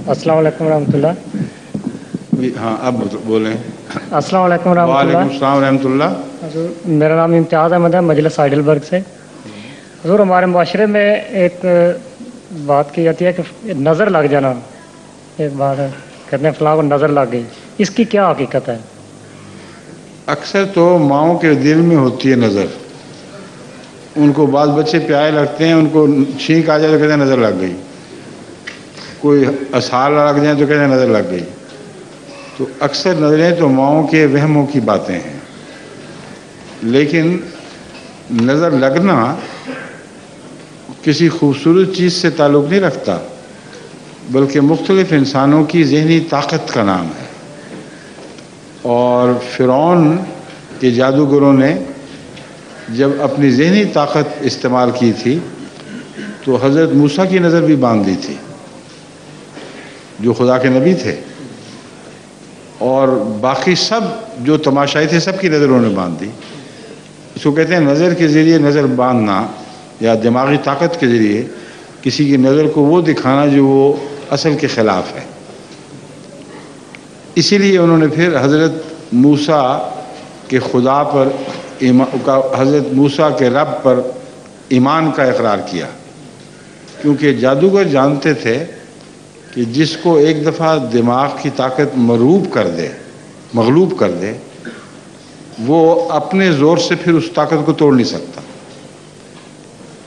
السلام علیکم ورحمۃ اللہ. ہاں اب بولیں. السلام علیکم ورحمۃ وعلیکم اللہ. السلام ورحمۃ اللہ. حضور میرا نام امتیاز احمد ہے, مجلس ہائیڈلبرگ سے. حضور ہمارے معاشرے میں ایک بات کی جاتی ہے کہ نظر لگ جانا, ایک بات ہے کہتے ہیں فلاں کو نظر لگ گئی, اس کی کیا حقیقت ہے؟ اکثر تو ماؤں کے دل میں ہوتی ہے نظر. ان کو بعض بچے پیارے لگتے ہیں, ان کو چھینک آ جائے تو کہتے ہیں نظر لگ گئی, کوئی اسہار لگ جائیں تو کہتے ہیں نظر لگ گئی. تو اکثر نظریں تو ماؤں کے وہموں کی باتیں ہیں, لیکن نظر لگنا کسی خوبصورت چیز سے تعلق نہیں رکھتا, بلکہ مختلف انسانوں کی ذہنی طاقت کا نام ہے. اور فرعون کے جادوگروں نے جب اپنی ذہنی طاقت استعمال کی تھی تو حضرت موسیٰ کی نظر بھی باندھ دی تھی جو خدا کے نبی تھے, اور باقی سب جو تماشائی تھے سب کی نظر انہوں نے باندھ دی. اس کو کہتے ہیں نظر کے ذریعے نظر باندھنا, یا دماغی طاقت کے ذریعے کسی کی نظر کو وہ دکھانا جو وہ اصل کے خلاف ہے. اسی لیے انہوں نے پھر حضرت موسیٰ کے خدا پر حضرت موسیٰ کے رب پر ایمان کا اقرار کیا, کیونکہ جادوگر جانتے تھے کہ جس کو ایک دفعہ دماغ کی طاقت مغلوب کر دے وہ اپنے زور سے پھر اس طاقت کو توڑ نہیں سکتا.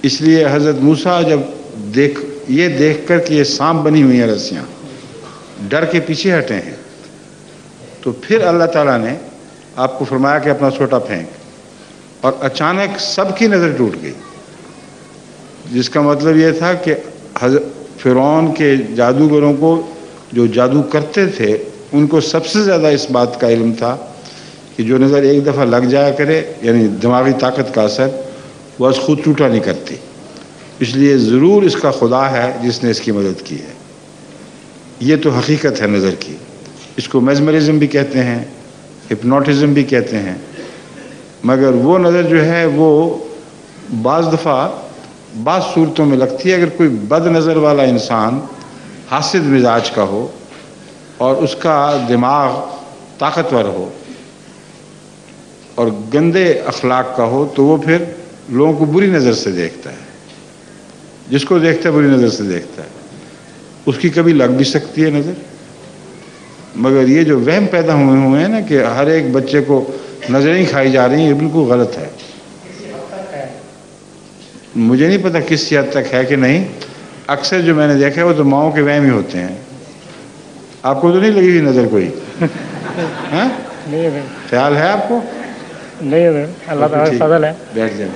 اس لیے حضرت موسیٰ جب دیکھ کر کہ یہ سانپ بنی ہوئی ہیں رسیاں, ڈر کے پیچھے ہٹے ہیں, تو پھر اللہ تعالیٰ نے آپ کو فرمایا کہ اپنا سوٹا پھینک, اور اچانک سب کی نظر ٹوٹ گئی, جس کا مطلب یہ تھا کہ فرعون کے جادوگروں کو جو جادو کرتے تھے ان کو سب سے زیادہ اس بات کا علم تھا کہ جو نظر ایک دفعہ لگ جایا کرے, یعنی دماغی طاقت کا اثر, وہ از خود ٹوٹا نہیں کرتی. اس لیے ضرور اس کا خدا ہے جس نے اس کی مدد کی ہے. یہ تو حقیقت ہے نظر کی. اس کو میزمرزم بھی کہتے ہیں, ہپنوٹزم بھی کہتے ہیں, مگر وہ نظر جو ہے وہ بعض دفعہ بعض صورتوں میں لگتی ہے. اگر کوئی بد نظر والا انسان حاسد مزاج کا ہو اور اس کا دماغ طاقتور ہو اور گندے اخلاق کا ہو تو وہ پھر لوگوں کو بری نظر سے دیکھتا ہے, جس کو دیکھتا ہے بری نظر سے دیکھتا ہے. اس کی کبھی لگ بھی سکتی ہے نظر, مگر یہ جو وہم پیدا ہوئے ہیں نا کہ ہر ایک بچے کو نظریں کھائی جا رہی ہیں, یہ بالکل غلط ہے. مجھے نہیں پتا کس حد تک ہے کہ نہیں. اکثر جو میں نے دیکھا ہے وہ تو ماؤں کے وہم ہی ہوتے ہیں. آپ کو تو نہیں لگی ہوئی نظر کوئی؟ خیال ہے آپ کو؟ نہیں, اللہ تعالیٰ کا فضل ہے. بیٹھ جائیں.